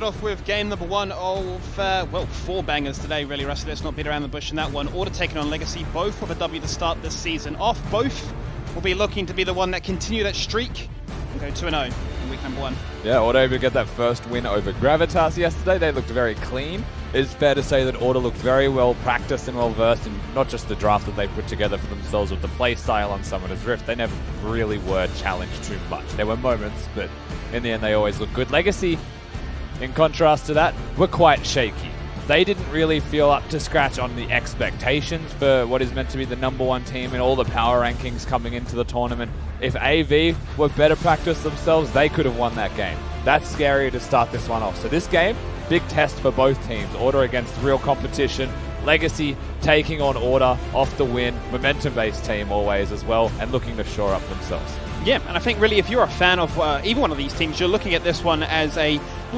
it off with game number one of, well, 4 bangers today, really, Rusty. Let's not beat around the bush in that one. Order taking on Legacy, both with a W to start this season off. Both will be looking to be the one that continue that streak and go 2-0 in week number one. Yeah, Order able to get that first win over Gravitas yesterday. They looked very clean. It's fair to say that Order looked very well practiced and well versed in not just the draft that they put together for themselves with the play style on Summoner's Rift. They never really were challenged too much. There were moments, but in the end they always looked good. Legacy, in contrast to that, were quite shaky. They didn't really feel up to scratch on the expectations for what is meant to be the #1 team in all the power rankings coming into the tournament. If AV were better practiced themselves, they could have won that game. That's scary to start this one off. So this game, big test for both teams. Order against real competition. Legacy taking on Order off the win. Momentum-based team always as well, and looking to shore up themselves. Yeah, and I think really if you're a fan of either one of these teams, you're looking at this one as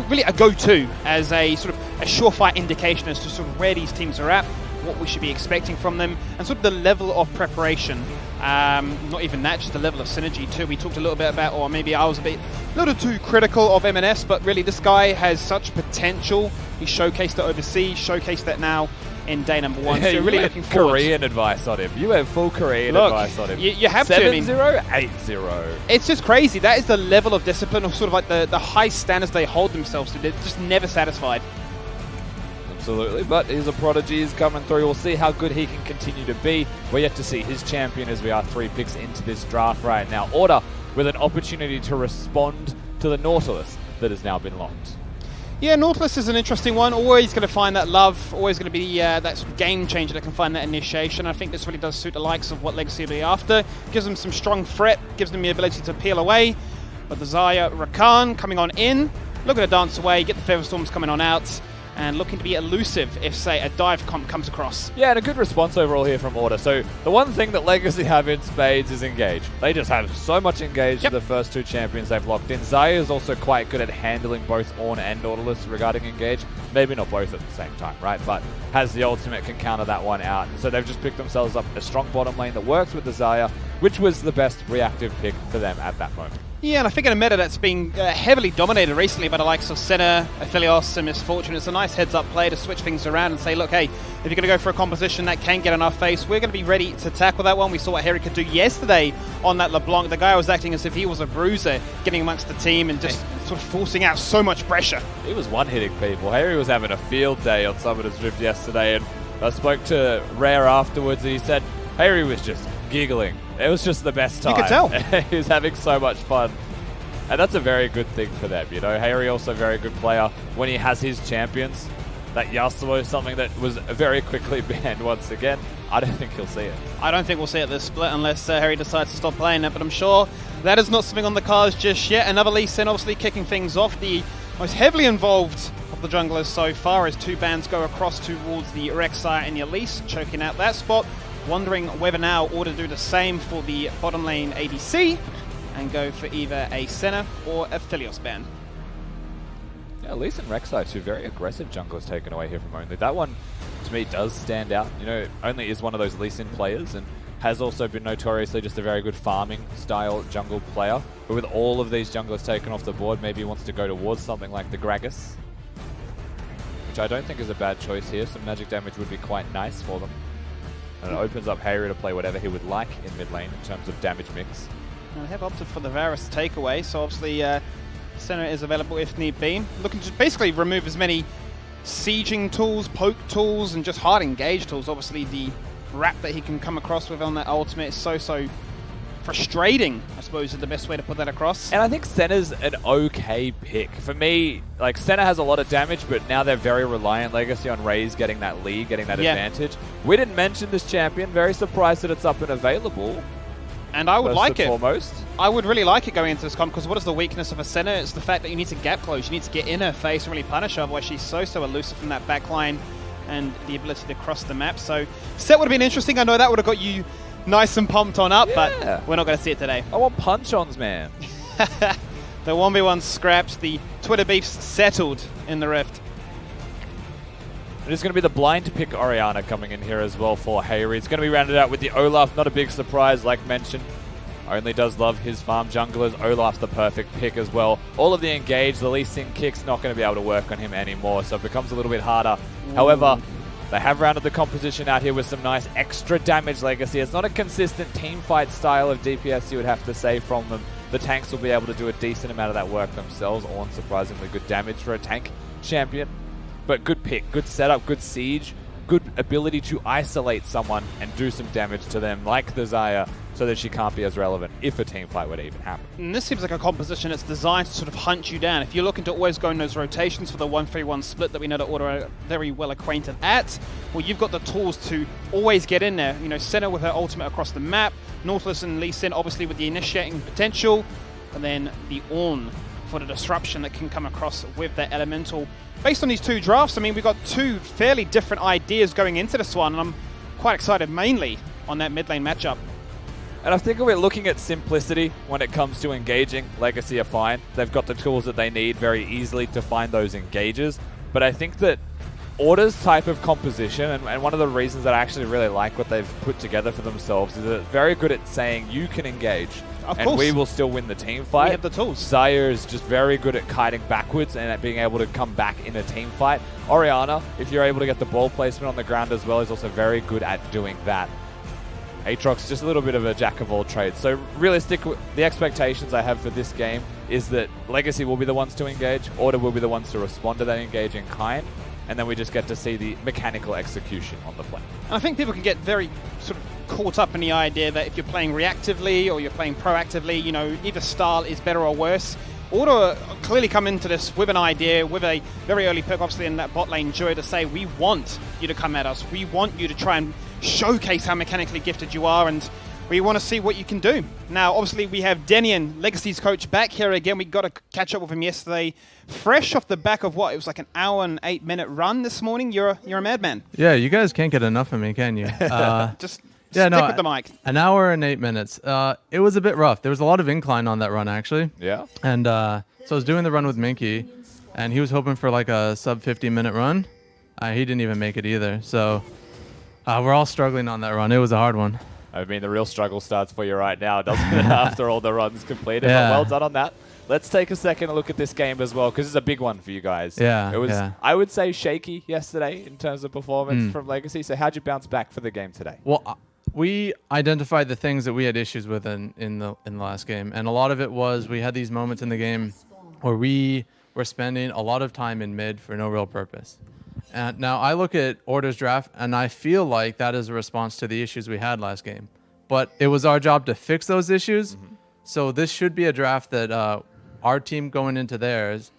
really a go-to, as a sort of a surefire indication as to sort of where these teams are at, what we should be expecting from them, and sort of the level of preparation. Not even that, just the level of synergy too. We talked a little bit about, or maybe I was a little too critical of M&S, but really this guy has such potential. He showcased it overseas, showcased that now in day number one. So you're really looking forward. Korean advice on him. You have full Korean advice on him. You have to. 7-0, 8-0. It's just crazy. That is the level of discipline, of sort of like the high standards they hold themselves to. They're just never satisfied. Absolutely, but he's a prodigy. He's coming through. We'll see how good he can continue to be. We're yet to see his champion as we are 3 picks into this draft right now. Order with an opportunity to respond to the Nautilus that has now been locked. Yeah, Nautilus is an interesting one. Always going to find that love. Always going to be that sort of game changer that can find that initiation. I think this really does suit the likes of what Legacy will be after. Gives them some strong threat. Gives them the ability to peel away. But the Zaya Rakan coming on in. Looking to dance away. Get the Feather Storms coming on out. And looking to be elusive if, say, a dive comp comes across. Yeah, and a good response overall here from Order. So the one thing that Legacy have in spades is engage. They just have so much engage with the first 2 champions they've locked in. Zaya is also quite good at handling both Ornn and Nautilus regarding engage. Maybe not both at the same time, right? But has the ultimate, can counter that one out. And so they've just picked themselves up a strong bottom lane that works with the Zaya, which was the best reactive pick for them at that moment. Yeah, and I think in a meta that's been heavily dominated recently by the likes of Senna, Aphelios, and Misfortune, it's a nice heads-up play to switch things around and say, look, hey, if you're going to go for a composition that can get in our face, we're going to be ready to tackle that one. We saw what Harry could do yesterday on that LeBlanc. The guy was acting as if he was a bruiser, getting amongst the team and just sort of forcing out so much pressure. He was one-hitting people. Harry was having a field day on Summoner's Rift yesterday, and I spoke to Rare afterwards, and he said Harry was just giggling. It was just the best time. You could tell. He was having so much fun. And that's a very good thing for them, you know. Harry also a very good player when he has his champions. That Yasuo is something that was very quickly banned once again. I don't think he'll see it. I don't think we'll see it this split unless Harry decides to stop playing it, but I'm sure that is not something on the cards just yet. Another Lee Sin obviously kicking things off. The most heavily involved of the junglers so far as 2 bans go across towards the Rek'Sai and the Elise, choking out that spot. Wondering whether now Order do the same for the bottom lane ADC and go for either a Senna or a Aphelios ban. Yeah, Elise and Rek'Sai, 2 very aggressive junglers taken away here from Only. That one, to me, does stand out. You know, Only is one of those Lee Sin players and has also been notoriously just a very good farming style jungle player. But with all of these junglers taken off the board, maybe he wants to go towards something like the Gragas, which I don't think is a bad choice here. Some magic damage would be quite nice for them. And it opens up Harry to play whatever he would like in mid lane in terms of damage mix. They have opted for the Varus takeaway, so obviously Senna is available if need be. Looking to basically remove as many sieging tools, poke tools, and just hard engage tools. Obviously the wrap that he can come across with on that ultimate is so frustrating, I suppose is the best way to put that across. And I think Senna's an okay pick. For me, like, Senna has a lot of damage, but now they're very reliant, Legacy, on Raze getting that lead, getting that advantage. We didn't mention this champion. Very surprised that it's up and available. And I would like it. Foremost. I would really like it going into this comp, because what is the weakness of a Senna? It's the fact that you need to gap close. You need to get in her face and really punish her, otherwise she's so elusive from that backline and the ability to cross the map. So set would have been interesting. I know that would have got you nice and pumped on up, but we're not going to see it today. I want punch-ons, man. The 1v1 scrapped. The Twitter beefs settled in the Rift. It is going to be the blind pick Orianna coming in here as well for Harry. It's going to be rounded out with the Olaf. Not a big surprise, like mentioned. only does love his farm junglers. Olaf's the perfect pick as well. All of the engage, the Lee Sin kick's not going to be able to work on him anymore, so it becomes a little bit harder. However, they have rounded the composition out here with some nice extra damage Legacy. It's not a consistent team fight style of DPS, you would have to say, from them. The tanks will be able to do a decent amount of that work themselves. All unsurprisingly good damage for a tank champion. But good pick, good setup, good siege, good ability to isolate someone and do some damage to them, like the Xayah, so that she can't be as relevant if a team fight were to even happen. And this seems like a composition that's designed to sort of hunt you down. If you're looking to always go in those rotations for the 1-3-1 split that we know that Order are very well acquainted at, well, you've got the tools to always get in there. You know, Senna with her ultimate across the map, Nautilus and Lee Sin obviously with the initiating potential, and then the Ornn for the disruption that can come across with that elemental. Based on these two drafts, I mean, we've got two fairly different ideas going into this one, and I'm quite excited mainly on that mid lane matchup. And I think we're looking at simplicity when it comes to engaging. Legacy are fine. They've got the tools that they need very easily to find those engages. But I think that Order's type of composition, and one of the reasons that I actually really like what they've put together for themselves, is that it's very good at saying you can engage. Of and course. we will still win the team fight. We have the tools. Xayah is just very good at kiting backwards and at being able to come back in a team fight. Orianna, if you're able to get the ball placement on the ground as well, is also very good at doing that. Aatrox, just a little bit of a jack of all trades. So realistic, the expectations I have for this game is that Legacy will be the ones to engage, Order will be the ones to respond to that engage in kind, and then we just get to see the mechanical execution on the play. And I think people can get very sort of caught up in the idea that if you're playing reactively or you're playing proactively, you know, either style is better or worse. Order clearly come into this with an idea, with a very early pick, obviously in that bot lane Joy, to say, we want you to come at us. We want you to try and showcase how mechanically gifted you are, and we want to see what you can do. Now, obviously, we have Denian, Legacy's coach, back here again. We got to catch up with him yesterday, fresh off the back of what? It was like an hour and 8-minute run this morning. You're a madman. Yeah, you guys can't get enough of me, can you? Just stick with the mic. An hour and 8 minutes. It was a bit rough. There was a lot of incline on that run, actually. Yeah. And so I was doing the run with Minky, and he was hoping for like a sub 50-minute run. He didn't even make it either. So we're all struggling on that run. It was a hard one. I mean, the real struggle starts for you right now, doesn't it, after all the runs completed? Yeah. But well done on that. Let's take a second to look at this game as well, because it's a big one for you guys. Yeah, It was, yeah. I would say, shaky yesterday in terms of performance from Legacy. So how'd you bounce back for the game today? Well, we identified the things that we had issues with in the last game, and a lot of it was we had these moments in the game where we were spending a lot of time in mid for no real purpose. And now I look at Order's draft, and I feel like that is a response to the issues we had last game. But it was our job to fix those issues. So this should be a draft that our team going into theirs,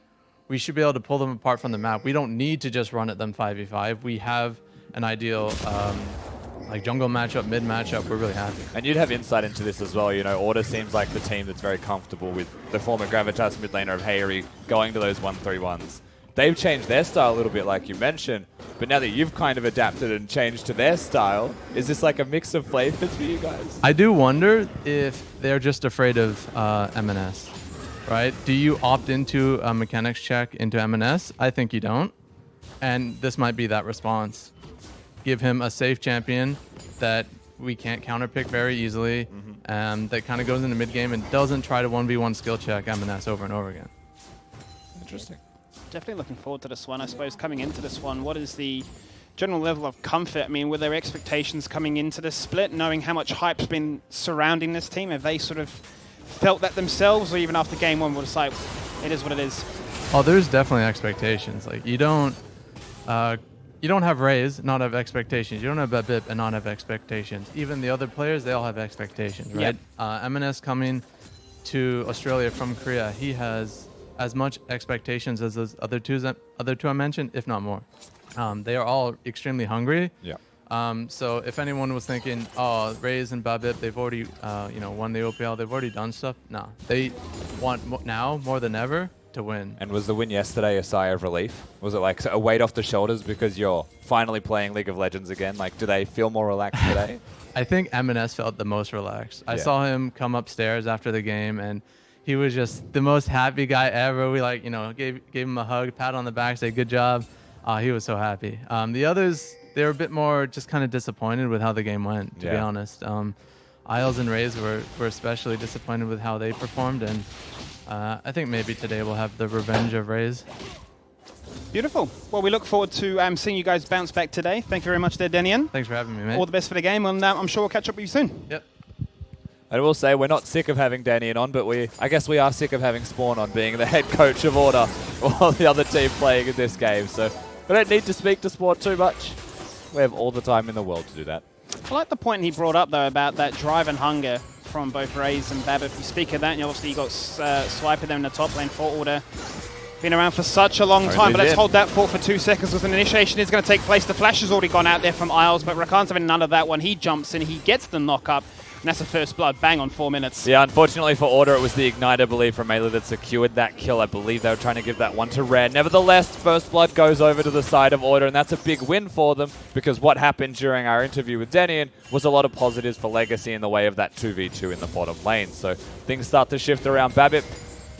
we should be able to pull them apart from the map. We don't need to just run at them 5v5. We have an ideal like jungle matchup, mid matchup. We're really happy. And you'd have insight into this as well. You know, Order seems like the team that's very comfortable with the former Gravitas mid laner of Hayri going to those 1-3-1s. They've changed their style a little bit, like you mentioned, but now that you've kind of adapted and changed to their style, is this like a mix of flavors for you guys? I do wonder if they're just afraid of MNS, right? Do you opt into a mechanics check into MNS? I think you don't. And this might be that response. Give him a safe champion that we can't counterpick very easily, that kind of goes into mid game and doesn't try to 1v1 skill check MNS over and over again. Interesting. Definitely looking forward to this one. I suppose coming into this one, what is the general level of comfort? I mean, were there expectations coming into this split, knowing how much hype's been surrounding this team? Have they sort of felt that themselves, or even after game one, we'll decide it is what it is? Oh, there's definitely expectations. Like you don't have Raze, not have expectations. You don't have Bip and not have expectations. Even the other players, they all have expectations, right? Yep. MNS coming to Australia from Korea, he has as much expectations as those other two I mentioned, if not more. They are all extremely hungry. Yeah. So if anyone was thinking, oh, Raze and Babip, they've already won the OPL, they've already done stuff. No, they want now more than ever to win. And was the win yesterday a sigh of relief? Was it like a weight off the shoulders because you're finally playing League of Legends again? Like, do they feel more relaxed today? I think MNS felt the most relaxed. I saw him come upstairs after the game, and he was just the most happy guy ever. We gave him a hug, pat on the back, say good job. He was so happy. The others, they were a bit more just kind of disappointed with how the game went, to be honest. Isles and Raze were especially disappointed with how they performed, and I think maybe today we'll have the revenge of Raze. Beautiful. Well, we look forward to seeing you guys bounce back today. Thank you very much there, Denian. Thanks for having me, mate. All the best for the game, and I'm sure we'll catch up with you soon. Yep. I will say we're not sick of having Danian on, but I guess we are sick of having Spawn on being the head coach of Order while the other team playing in this game. So we don't need to speak to Spawn too much. We have all the time in the world to do that. I like the point he brought up, though, about that drive and hunger from both Raze and Babip. You speak of that, and obviously you got Swiper there in the top lane for Order. Been around for such a long time, but let's hold that fort for 2 seconds because an initiation is going to take place. The flash has already gone out there from Isles, but Rakan's having none of that one. He jumps in, he gets the knock up, and that's a first blood. Bang on 4 minutes. Yeah, unfortunately for Order, it was the Ignite, I believe, from Melee that secured that kill. I believe they were trying to give that one to Rare. Nevertheless, first blood goes over to the side of Order, and that's a big win for them because what happened during our interview with Denian was a lot of positives for Legacy in the way of that 2v2 in the bottom lane. So things start to shift around. Babip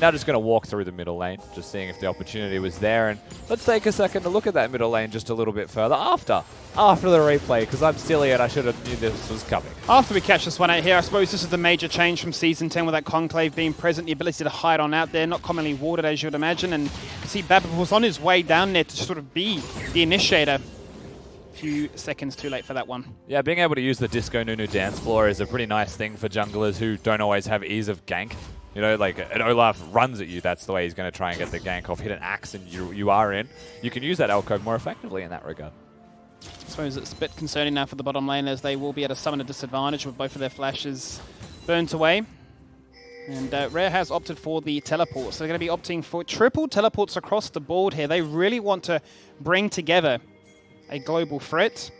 now just going to walk through the middle lane, just seeing if the opportunity was there. And let's take a second to look at that middle lane just a little bit further after the replay, because I'm silly and I should have knew this was coming. After we catch this one out here, I suppose this is the major change from Season 10 with that Conclave being present, the ability to hide on out there, not commonly warded as you would imagine. And you see Babip was on his way down there to sort of be the initiator. A few seconds too late for that one. Yeah, being able to use the Disco Nunu dance floor is a pretty nice thing for junglers who don't always have ease of gank. You know, like an Olaf runs at you, that's the way he's going to try and get the gank off. Hit an axe and you are in. You can use that alcove more effectively in that regard. I suppose it's a bit concerning now for the bottom lane as they will be at a summon a disadvantage with both of their flashes burnt away. And Rare has opted for the teleports. So they're going to be opting for triple teleports across the board here. They really want to bring together a global threat,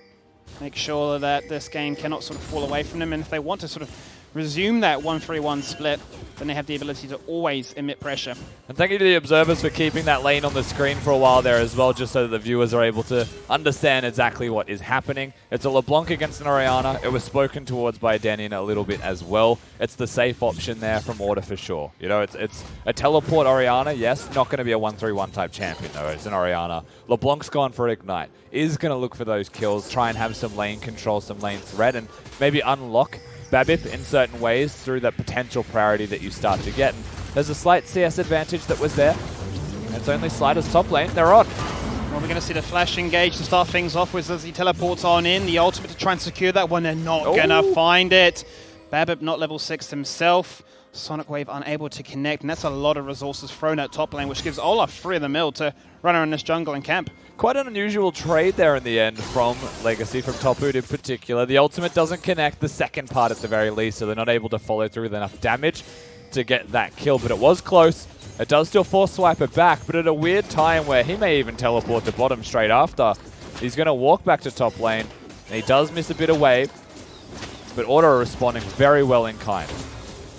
make sure that this game cannot sort of fall away from them. And if they want to sort of resume that 1-3-1 split, then they have the ability to always emit pressure. And thank you to the observers for keeping that lane on the screen for a while there as well, just so that the viewers are able to understand exactly what is happening. It's a LeBlanc against an Orianna. It was spoken towards by Danian a little bit as well. It's the safe option there from Order for sure. You know, it's a teleport Orianna, yes, not going to be a 1-3-1 type champion though. It's an Orianna. LeBlanc's gone for Ignite. Is going to look for those kills, try and have some lane control, some lane threat, and maybe unlock Babip in certain ways through that potential priority that you start to get. And there's a slight CS advantage that was there. And it's only Slider's top lane. They're on. Well, we're going to see the flash engage to start things off with as he teleports on in. The ultimate to try and secure that one. They're not going to find it. Babip not level 6 himself. Sonic Wave unable to connect. And that's a lot of resources thrown at top lane, which gives Olaf free of the mill to run around this jungle and camp. Quite an unusual trade there in the end from Legacy, from Tophoot in particular. The ultimate doesn't connect, the second part at the very least, so they're not able to follow through with enough damage to get that kill. But it was close. It does still force Swiper back, but at a weird time where he may even teleport to bottom straight after. He's going to walk back to top lane, and he does miss a bit of wave, but Order are responding very well in kind.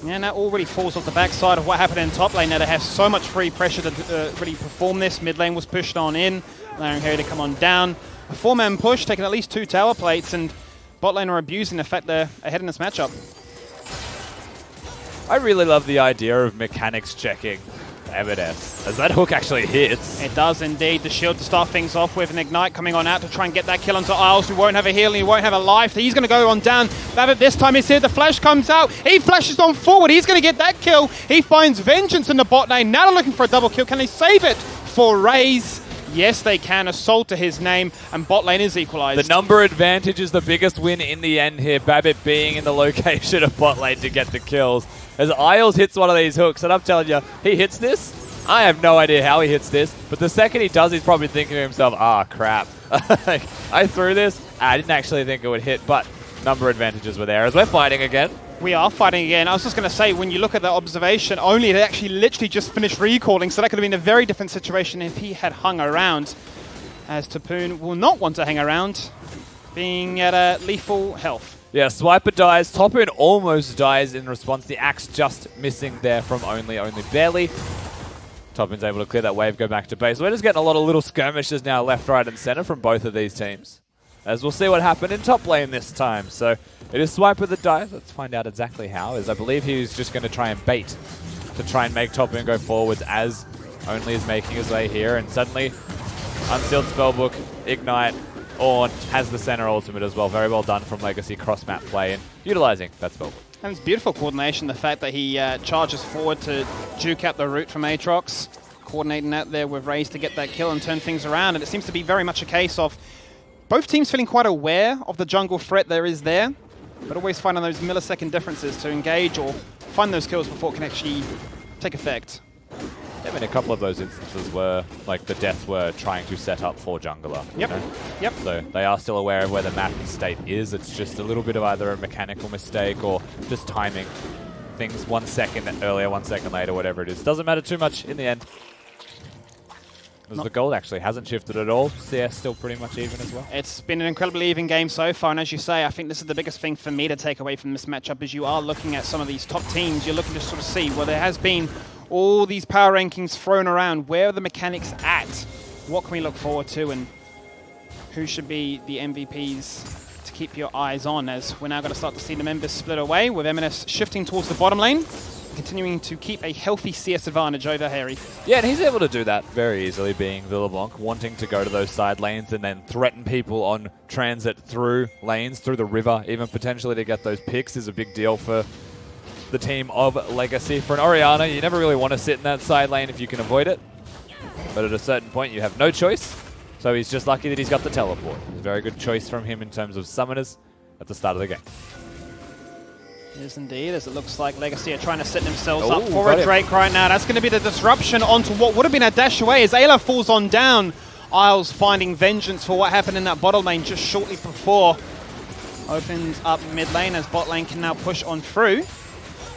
Yeah, and that already falls off the backside of what happened in top lane. Now they have so much free pressure to really perform this. Mid lane was pushed on in, allowing Harry to come on down. A 4-man push, taking at least 2 tower plates, and bot lane are abusing the fact they're ahead in this matchup. I really love the idea of mechanics checking Evidence, as that hook actually hits. It does indeed. The shield to start things off with, an Ignite coming on out to try and get that kill onto Isles, who won't have a heal and he won't have a life. He's going to go on down. Babip this time is here. The flash comes out. He flashes on forward. He's going to get that kill. He finds Vengeance in the bot lane. Now they're looking for a double kill. Can they save it for Raze? Yes, they can. Assault to his name, and bot lane is equalized. The number advantage is the biggest win in the end here. Babip being in the location of bot lane to get the kills. As Isles hits one of these hooks, and I'm telling you, he hits this. I have no idea how he hits this, but the second he does, he's probably thinking to himself, ah, crap. I threw this. I didn't actually think it would hit, but number advantages were there as we're fighting again. We are fighting again. I was just going to say, when you look at that observation, only they actually literally just finished recalling, so that could have been a very different situation if he had hung around, as Tapoon will not want to hang around, being at lethal health. Yeah, Swiper dies. Tapoon almost dies in response. The axe just missing there from only barely. Tapoon's able to clear that wave, go back to base. We're just getting a lot of little skirmishes now left, right, and center from both of these teams. As we'll see what happened in top lane this time. So it is Swiper that dies. Let's find out exactly how. As I believe he's just going to try and bait to try and make Tapoon go forwards, as only is making his way here. And suddenly, Unsealed Spellbook, Ignite, Orn has the center ultimate as well. Very well done from Legacy cross-map play. And utilizing that spell book. And it's beautiful coordination, the fact that he charges forward to juke out the root from Aatrox, coordinating that there with Raze to get that kill and turn things around. And it seems to be very much a case of both teams feeling quite aware of the jungle threat there is there, but always finding those millisecond differences to engage or find those kills before it can actually take effect. I mean, a couple of those instances were, like, the deaths were trying to set up for jungler. Yep. You know? Yep. So they are still aware of where the map state is. It's just a little bit of either a mechanical mistake or just timing things 1 second earlier, 1 second later, whatever it is. Doesn't matter too much in the end. Because the gold actually hasn't shifted at all. CS still pretty much even as well. It's been an incredibly even game so far, and as you say, I think this is the biggest thing for me to take away from this matchup is you are looking at some of these top teams. You're looking to sort of see where there has been all these power rankings thrown around. Where are the mechanics at? What can we look forward to, and who should be the MVPs to keep your eyes on, as we're now going to start to see the members split away, with M&S shifting towards the bottom lane, continuing to keep a healthy CS advantage over Harry. Yeah, and he's able to do that very easily, being Villablanc, wanting to go to those side lanes and then threaten people on transit through lanes, through the river, even potentially to get those picks is a big deal for the team of Legacy. For an Orianna, you never really want to sit in that side lane if you can avoid it, but at a certain point you have no choice, so he's just lucky that he's got the teleport. It's a very good choice from him in terms of summoners at the start of the game. Yes, indeed, as it looks like Legacy are trying to set themselves up Ooh, for a Drake right now. That's going to be the disruption onto what would have been a dash away as Ayla falls on down. Isles finding vengeance for what happened in that bottom lane just shortly before. Opens up mid lane as bot lane can now push on through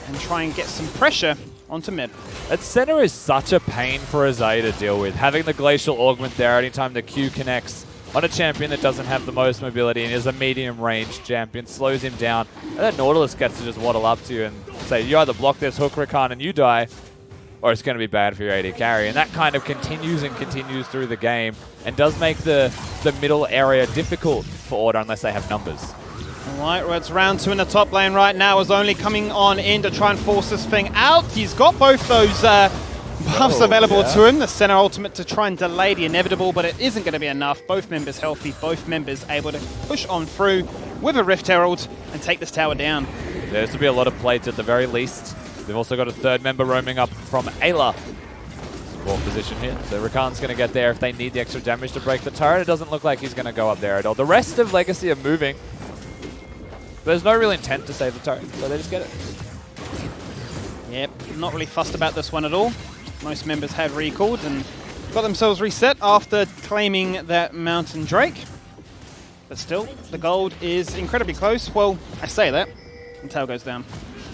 and try and get some pressure onto mid. At center is such a pain for Azai to deal with. Having the Glacial Augment there anytime the Q connects on a champion that doesn't have the most mobility and is a medium range champion, slows him down, and then Nautilus gets to just waddle up to you and say, you either block this hook Rakan and you die, or it's going to be bad for your AD carry. And that kind of continues and continues through the game and does make the middle area difficult for Order unless they have numbers. Alright, well, it's round 2 in the top lane right now. Is only coming on in to try and force this thing out. He's got both those buffs available to him. The center ultimate to try and delay the inevitable, but it isn't going to be enough. Both members healthy, both members able to push on through with a Rift Herald and take this tower down. There's to be a lot of plates at the very least. They've also got a third member roaming up from Ayla. Support position here. So Rakan's going to get there if they need the extra damage to break the turret. It doesn't look like he's going to go up there at all. The rest of Legacy are moving. There's no real intent to save the turret, so they just get it. Yep, not really fussed about this one at all. Most members have recalled and got themselves reset after claiming that Mountain Drake. But still, the gold is incredibly close. Well, I say that, and tail goes down.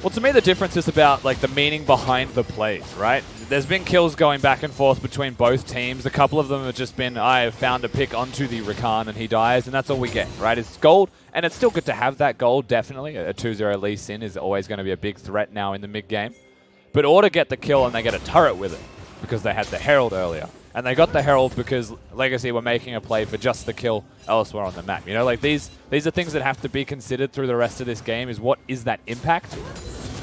Well, to me, the difference is about like the meaning behind the plays, right? There's been kills going back and forth between both teams. A couple of them have just been, I have found a pick onto the Rakan and he dies, and that's all we get, right? It's gold, and it's still good to have that gold, definitely. A 2-0 Lee Sin is always going to be a big threat now in the mid-game. But Order get the kill and they get a turret with it because they had the Herald earlier. And they got the Herald because Legacy were making a play for just the kill elsewhere on the map. You know, like these are things that have to be considered through the rest of this game, is what is that impact?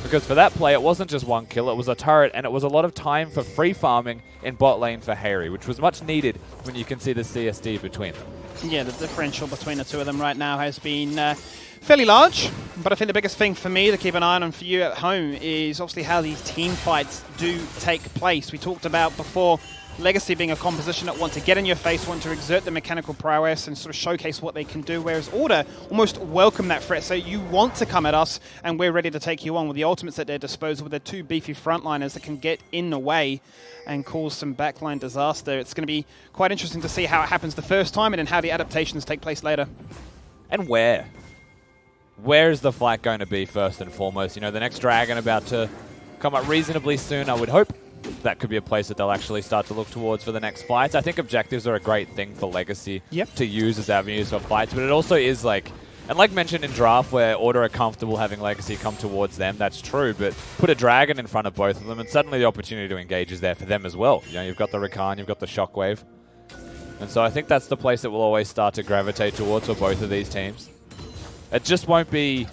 Because for that play, it wasn't just one kill, it was a turret, and it was a lot of time for free farming in bot lane for Harry, which was much needed when you can see the CSD between them. Yeah, the differential between the two of them right now has been fairly large, but I think the biggest thing for me to keep an eye on for you at home is obviously how these team fights do take place. We talked about before Legacy being a composition that want to get in your face, want to exert the mechanical prowess and sort of showcase what they can do, whereas Order almost welcome that threat. So you want to come at us, and we're ready to take you on with the ultimates at their disposal, with their two beefy frontliners that can get in the way and cause some backline disaster. It's going to be quite interesting to see how it happens the first time and then how the adaptations take place later. And where? Where is the fight going to be first and foremost? You know, the next Dragon about to come up reasonably soon, I would hope. That could be a place that they'll actually start to look towards for the next fights. I think objectives are a great thing for Legacy to use as avenues for fights, but it also is like, and like mentioned in draft, where Order are comfortable having Legacy come towards them, that's true, but put a Dragon in front of both of them, and suddenly the opportunity to engage is there for them as well. You know, you've got the Rakan, you've got the Shockwave, and so I think that's the place that will always start to gravitate towards for both of these teams. It just won't be...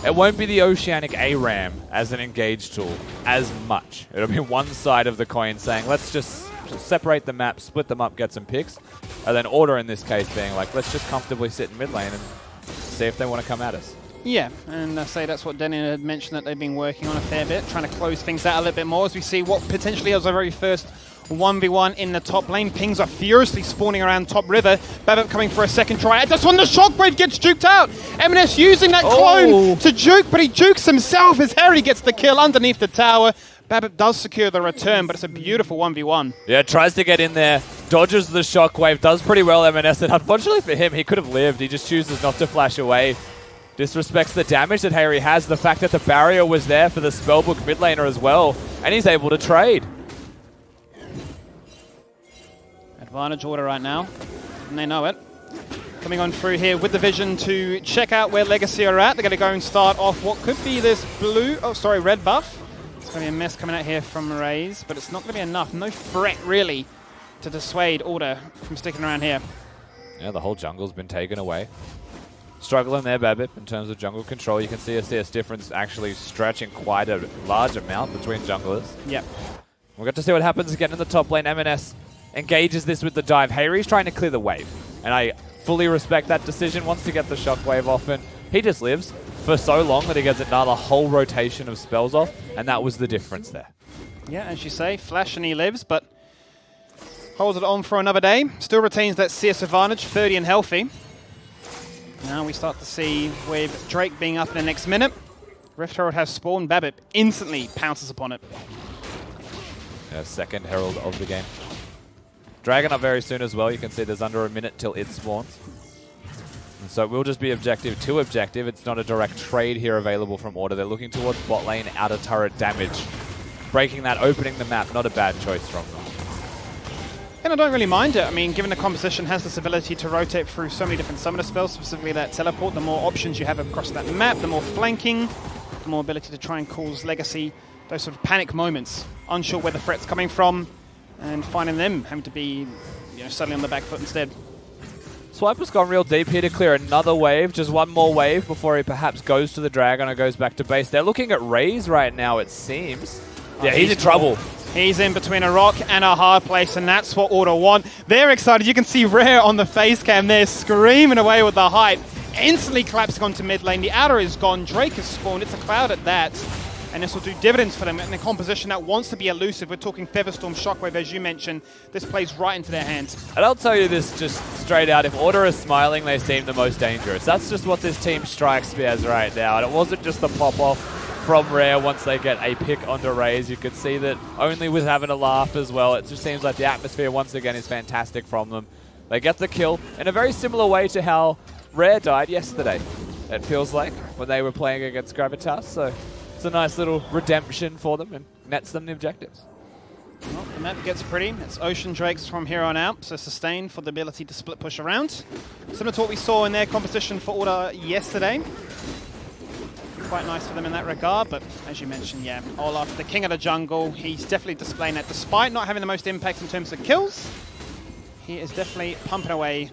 It won't be the Oceanic ARAM as an engage tool as much. It'll be one side of the coin saying, let's just separate the map, split them up, get some picks. And then Order in this case being like, let's just comfortably sit in mid lane and see if they want to come at us. Yeah, and I say that's what Denny had mentioned, that they've been working on a fair bit, trying to close things out a little bit more as we see what potentially is our very first 1v1 in the top lane. Pings are furiously spawning around top river. Babip coming for a second try. That's when the Shockwave gets juked out. M&S using that clone to juke, but he jukes himself as Harry gets the kill underneath the tower. Babip does secure the return, but it's a beautiful 1v1. Yeah, tries to get in there, dodges the Shockwave, does pretty well, M&S, and unfortunately for him, he could have lived. He just chooses not to flash away. Disrespects the damage that Harry has, the fact that the barrier was there for the Spellbook mid laner as well, and he's able to trade. Advantage order right now, and they know it. Coming on through here with the vision to check out where Legacy are at. They're going to go and start off what could be this red buff. It's going to be a mess coming out here from Raze, but it's not going to be enough. No threat, really, to dissuade Order from sticking around here. Yeah, the whole jungle's been taken away. Struggling there, Babip, in terms of jungle control. You can see a CS difference actually stretching quite a large amount between junglers. Yep. We'll get to see what happens again in the top lane. M&S engages this with the dive. Harry's trying to clear the wave, and I fully respect that decision. Wants to get the Shockwave off, and he just lives for so long that he gets another whole rotation of spells off, and that was the difference there. Yeah, as you say, flash and he lives, but holds it on for another day. Still retains that CS advantage, 30 and healthy. Now we start to see with Drake being up in the next minute. Rift Herald has spawned. Babip instantly pounces upon it. Yeah, second Herald of the game. Dragon up very soon as well. You can see there's under a minute till it spawns. And so it will just be objective to objective. It's not a direct trade here available from Order. They're looking towards bot lane, outer turret damage. Breaking that, opening the map, not a bad choice from them. And I don't really mind it. I mean, given the composition has this ability to rotate through so many different summoner spells, specifically that teleport, the more options you have across that map, the more flanking, the more ability to try and cause Legacy those sort of panic moments, unsure where the threat's coming from, and finding them having to be, suddenly on the back foot instead. Swiper's gone real deep here to clear another wave, just one more wave before he perhaps goes to the Dragon or goes back to base. They're looking at Raze right now, it seems. Yeah, he's in trouble. He's in between a rock and a hard place, and that's what Order want. They're excited. You can see Rare on the face cam there screaming away with the hype. Instantly collapsing onto mid lane. The outer is gone. Drake has spawned. It's a cloud at that. And this will do dividends for them in a composition that wants to be elusive. We're talking Featherstorm, Shockwave, as you mentioned. This plays right into their hands. And I'll tell you this just straight out. If Order is smiling, they seem the most dangerous. That's just what this team strikes me as right now. And it wasn't just the pop-off from Rare once they get a pick onto Raze. You could see that only with having a laugh as well. It just seems like the atmosphere once again is fantastic from them. They get the kill in a very similar way to how Rare died yesterday, it feels like, when they were playing against Gravitas. So it's a nice little redemption for them and nets them the objectives. Well, the map gets pretty. It's Ocean Drakes from here on out, so sustained for the ability to split push around. Similar to what we saw in their composition for Order yesterday. Quite nice for them in that regard, but as you mentioned, yeah, Olaf, the king of the jungle, he's definitely displaying that. Despite not having the most impact in terms of kills, he is definitely pumping away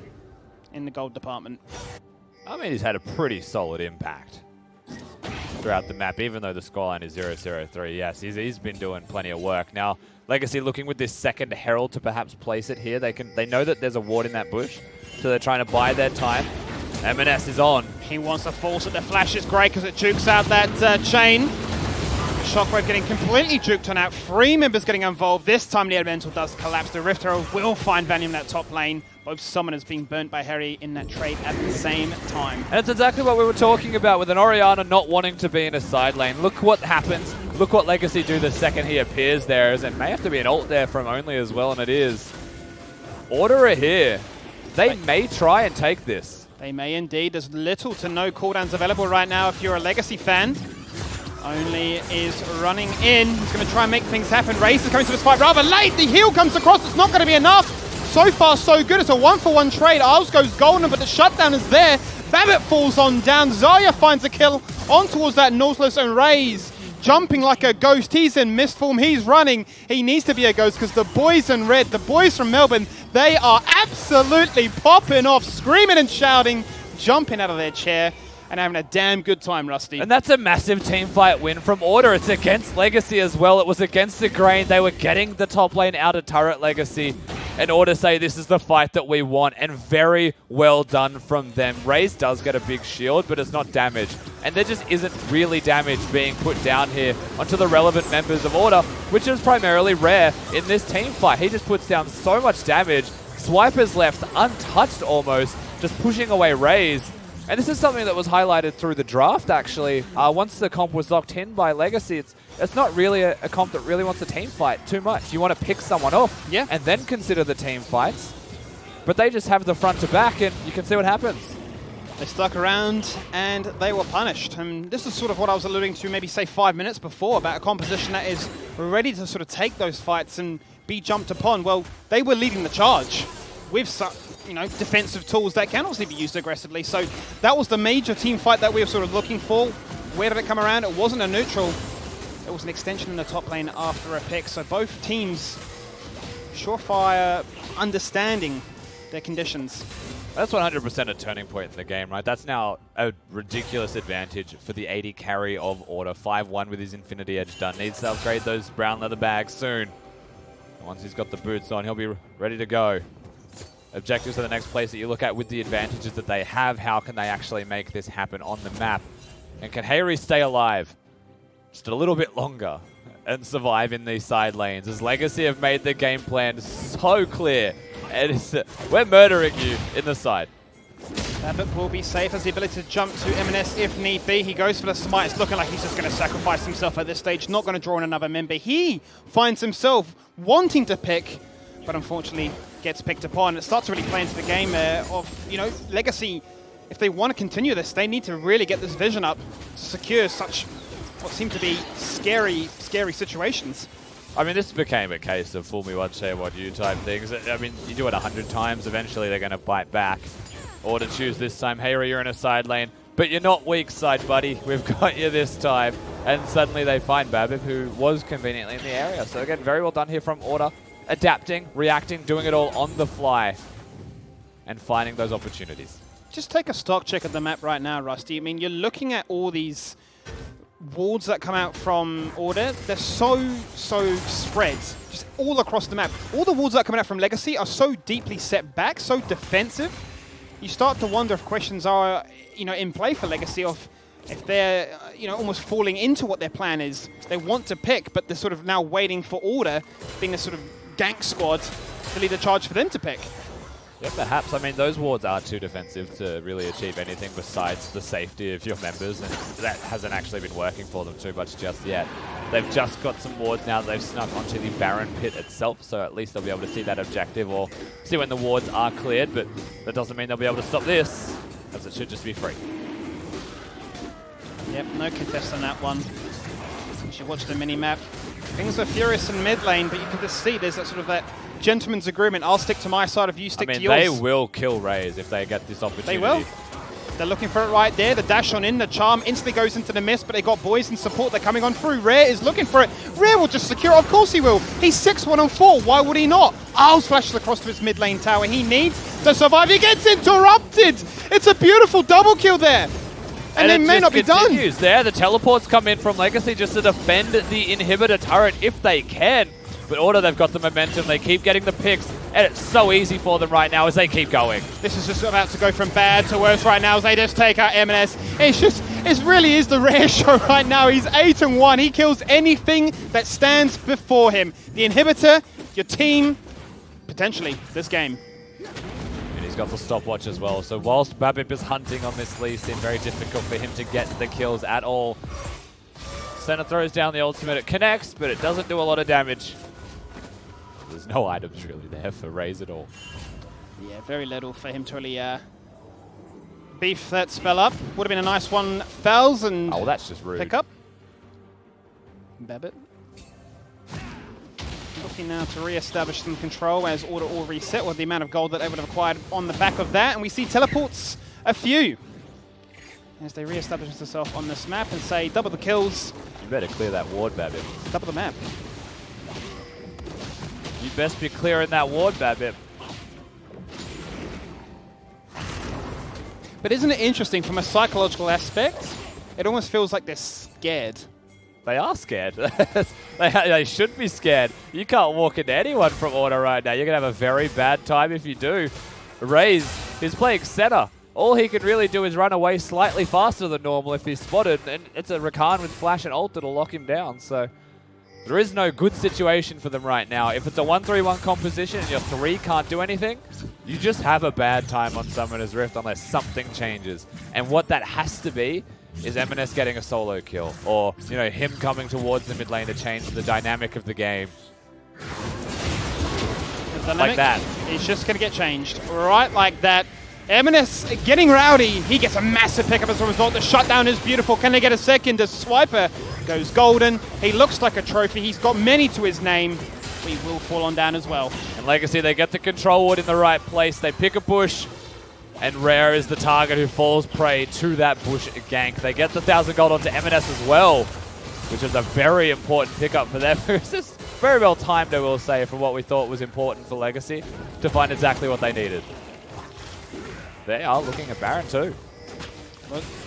in the gold department. I mean, he's had a pretty solid impact throughout the map, even though the scoreline is 0-0-3. Yes, he's been doing plenty of work. Now, Legacy looking with this second Herald to perhaps place it here. They know that there's a ward in that bush, so they're trying to buy their time. M&S is on. He wants to force it. The flash is great because it jukes out that chain. Shockwave getting completely juked on out. 3 members getting involved. This time the elemental does collapse. The Rift Herald will find value in that top lane. Both summoners being burnt by Harry in that trade at the same time. And it's exactly what we were talking about with an Orianna not wanting to be in a side lane. Look what happens. Look what Legacy do the second he appears there. As it may have to be an ult there from Only as well, and it is. Order are here. They may try and take this. They may indeed. There's little to no cooldowns available right now if you're a Legacy fan. Only is running in. He's going to try and make things happen. Raze is coming to this fight rather late. The heal comes across. It's not going to be enough. So far, so good. It's a 1-for-1 trade. Isles goes golden, but the shutdown is there. Babip falls on down. Zarya finds a kill on towards that Nautilus, and Raze jumping like a ghost. He's in mist form. He's running. He needs to be a ghost because the boys in red, the boys from Melbourne, they are absolutely popping off, screaming and shouting, jumping out of their chair, and having a damn good time, Rusty. And that's a massive team fight win from Order. It's against Legacy as well. It was against the Grain. They were getting the top lane out of turret Legacy. and Order say this is the fight that we want, and very well done from them. Raze does get a big shield, but it's not damaged. And there just isn't really damage being put down here onto the relevant members of Order, which is primarily Rare in this team fight. He just puts down so much damage. Swiper's left untouched almost, just pushing away Raze. And this is something that was highlighted through the draft, actually. Once the comp was locked in by Legacy, it's not really a comp that really wants a team fight too much. You want to pick someone off and then consider the team fights. But they just have the front to back, and you can see what happens. They stuck around, and they were punished. And this is sort of what I was alluding to maybe, say, 5 minutes before, about a composition that is ready to sort of take those fights and be jumped upon. Well, they were leading the charge with some, defensive tools that can also be used aggressively. So that was the major team fight that we were sort of looking for. Where did it come around? It wasn't a neutral. It was an extension in the top lane after a pick. So both teams, surefire, understanding their conditions. That's 100% a turning point in the game, right? That's now a ridiculous advantage for the 80 carry of Order. 5-1 with his Infinity Edge done. Needs to upgrade those brown leather bags soon. Once he's got the boots on, he'll be ready to go. Objectives are the next place that you look at with the advantages that they have. How can they actually make this happen on the map? And can Hayri stay alive just a little bit longer and survive in these side lanes? As Legacy have made the game plan so clear. And we're murdering you in the side. Babbitt will be safe, has the ability to jump to M&S if need be. He goes for the smite. It's looking like he's just going to sacrifice himself at this stage. Not going to draw in another member. He finds himself wanting to pick, but unfortunately gets picked upon. It starts to really play into the game of, Legacy. If they want to continue this, they need to really get this vision up to secure such what seem to be scary situations. I mean, this became a case of fool me once, shame what you type things. I mean, you do it 100 times, eventually they're going to bite back. Or to choose this time, Hayri, you're in a side lane, but you're not weak side, buddy. We've got you this time. And suddenly they find Babib, who was conveniently in the area. So again, very well done here from Order. Adapting, reacting, doing it all on the fly, and finding those opportunities. Just take a stock check at the map right now, Rusty. I mean, you're looking at all these wards that come out from Order. They're so spread, just all across the map. All the wards that are coming out from Legacy are so deeply set back, so defensive. You start to wonder if questions are, in play for Legacy of if they're, almost falling into what their plan is. They want to pick, but they're sort of now waiting for Order, being a sort of gank squad, to lead the charge for them to pick. Yeah, perhaps. I mean, those wards are too defensive to really achieve anything besides the safety of your members, and that hasn't actually been working for them too much just yet. They've just got some wards now that they've snuck onto the Baron pit itself, so at least they'll be able to see that objective or see when the wards are cleared, but that doesn't mean they'll be able to stop this, as it should just be free. Yep, no contest on that one. As you watch the mini-map, things are furious in mid lane, but you can just see there's that sort of that gentleman's agreement. I'll stick to my side if you stick to yours. They will kill Raze if they get this opportunity. They will. They're looking for it right there. The dash on in, the charm instantly goes into the mist, but they got boys in support. They're coming on through. Rare is looking for it. Rare will just secure it. Of course he will. He's 6-1-4. Why would he not? Owls flashes across to his mid lane tower. He needs to survive. He gets interrupted. It's a beautiful double kill there. And they may not be done. There, the teleports come in from Legacy just to defend the inhibitor turret if they can. But Order, they've got the momentum. They keep getting the picks, and it's so easy for them right now as they keep going. This is just about to go from bad to worse right now as they just take out M&S. It really is the Rare show right now. He's 8-1. He kills anything that stands before him. The inhibitor, your team, potentially this game. And he's got the stopwatch as well. So whilst Babip is hunting on this Lee Sin, very difficult for him to get the kills at all. Senna throws down the ultimate. It connects, but it doesn't do a lot of damage. There's no items really there for Raze at all. Yeah, very little for him to really beef that spell up. Would have been a nice 1,000 oh, well, that's just rude. Pickup. Babbitt. Looking now to re-establish some control as Order all reset with the amount of gold that they would have acquired on the back of that. And we see teleports a few as they re-establish themselves on this map and say double the kills. You better clear that ward, Babbitt. Double the map. You best be clearing that ward, Babip. But isn't it interesting from a psychological aspect? It almost feels like they're scared They are scared. They should be scared. You can't walk into anyone from Order right now. You're going to have a very bad time if you do. Raze is playing center. All he can really do is run away slightly faster than normal if he's spotted, and it's a Rakan with flash and ult that'll lock him down. So there is no good situation for them right now. If it's a 1-3-1 composition and your 3 can't do anything, you just have a bad time on Summoner's Rift unless something changes. And what that has to be is M&S getting a solo kill, or him coming towards the mid lane to change the dynamic of the game. Like that. It's just going to get changed right like that. M&S getting rowdy. He gets a massive pickup as a result. The shutdown is beautiful. Can they get a second? The Swiper goes golden. He looks like a trophy. He's got many to his name. We will fall on down as well. And Legacy, they get the control ward in the right place. They pick a bush. And Rare is the target who falls prey to that bush gank. They get the 1,000 gold onto M&S as well, which is a very important pickup for them. It's just very well timed, I will say, for what we thought was important for Legacy to find exactly what they needed. They are looking at Baron too.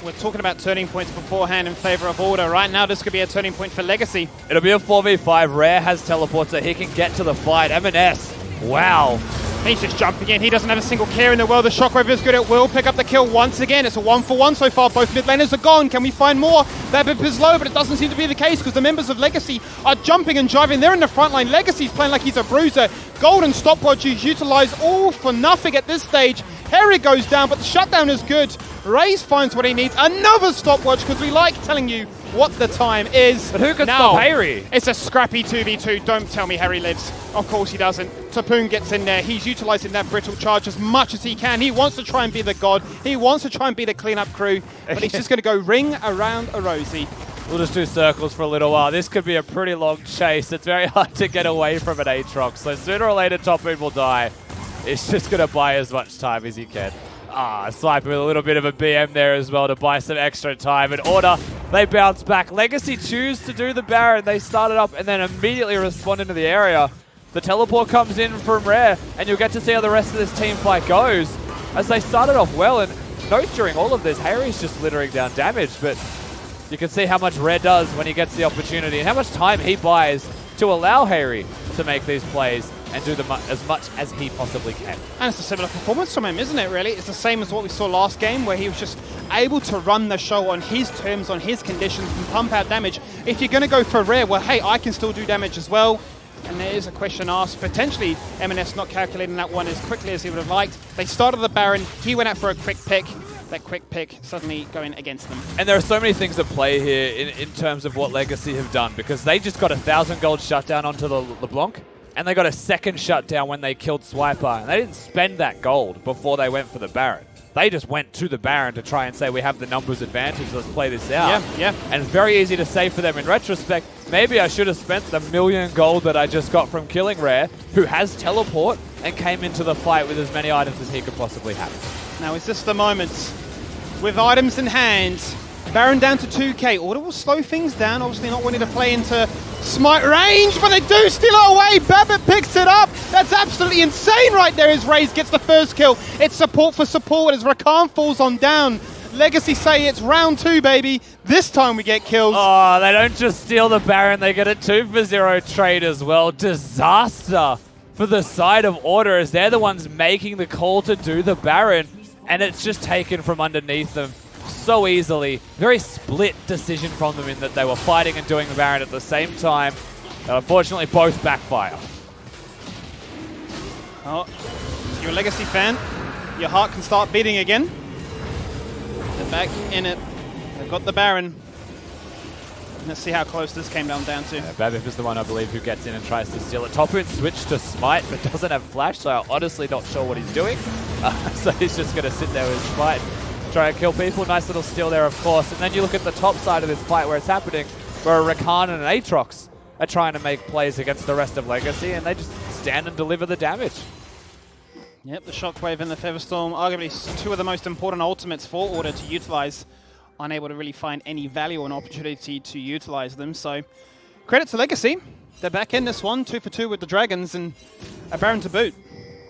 We're talking about turning points beforehand in favor of Order. Right now, this could be a turning point for Legacy. It'll be a 4v5. Rare has teleport, so he can get to the fight. M&S, wow. He's just jumping in. He doesn't have a single care in the world. The Shockwave is good. It will pick up the kill once again. It's a 1-for-1 so far. Both mid laners are gone. Can we find more? Babip is low, but it doesn't seem to be the case because the members of Legacy are jumping and driving. They're in the front line. Legacy's playing like he's a bruiser. Golden stopwatch is utilized all for nothing at this stage. Harry goes down, but the shutdown is good. Raze finds what he needs. Another stopwatch because we like telling you what the time is. But who can stop Harry? It's a scrappy 2v2. Don't tell me Harry lives. Of course he doesn't. Tapoon gets in there. He's utilizing that brittle charge as much as he can. He wants to try and be the god. He wants to try and be the cleanup crew. But he's just going to go ring around a rosy. We'll just do circles for a little while. This could be a pretty long chase. It's very hard to get away from an Aatrox. So sooner or later, Tapoon will die. It's just going to buy as much time as he can. Swiper with a little bit of a BM there as well to buy some extra time. And Order, they bounce back. Legacy choose to do the Baron. They started up and then immediately respond into the area. The teleport comes in from Rare, and you'll get to see how the rest of this team fight goes. As they started off well, and note during all of this, Harry's just littering down damage, but you can see how much Rare does when he gets the opportunity and how much time he buys to allow Harry to make these plays and do as much as he possibly can. And it's a similar performance from him, isn't it, really? It's the same as what we saw last game, where he was just able to run the show on his terms, on his conditions, and pump out damage. If you're going to go for Rare, well, hey, I can still do damage as well. And there is a question asked, potentially M&S not calculating that one as quickly as he would have liked. They started the Baron, he went out for a quick pick. That quick pick suddenly going against them. And there are so many things at play here in terms of what Legacy have done, because they just got a 1,000 gold shutdown onto the LeBlanc, and they got a second shutdown when they killed Swiper, and they didn't spend that gold before they went for the Baron. They just went to the Baron to try and say, we have the numbers advantage, let's play this out. Yeah. And it's very easy to say for them in retrospect, maybe I should have spent the 1,000,000 gold that I just got from killing Rare, who has teleport, and came into the fight with as many items as he could possibly have. Now is this the moment? With items in hand, Baron down to 2k. Order will slow things down, obviously not wanting to play into smite range, but they do steal it away. Babbitt picks it up. That's absolutely insane right there as Raze gets the first kill. It's support for support as Rakan falls on down. Legacy say it's round 2, baby. This time we get kills. Oh, they don't just steal the Baron, they get a 2-for-0 trade as well. Disaster for the side of Order as they're the ones making the call to do the Baron, and it's just taken from underneath them so easily. Very split decision from them in that they were fighting and doing the Baron at the same time. Unfortunately, both backfire. Oh, if you're a Legacy fan, your heart can start beating again. They're back in it. They've got the Baron. Let's see how close this came down to. Yeah, Babip is the one, I believe, who gets in and tries to steal it. Tapoon switched to Smite, but doesn't have Flash, so I'm honestly not sure what he's doing. So he's just going to sit there with Smite, try and kill people. Nice little steal there, of course. And then you look at the top side of this fight where it's happening, where Rakan and an Aatrox are trying to make plays against the rest of Legacy, and they just stand and deliver the damage. Yep, the Shockwave and the Featherstorm, arguably two of the most important ultimates for Order to utilize. Unable to really find any value or an opportunity to utilize them. So credit to Legacy. They're back in this one, 2 for 2 with the Dragons and a Baron to boot.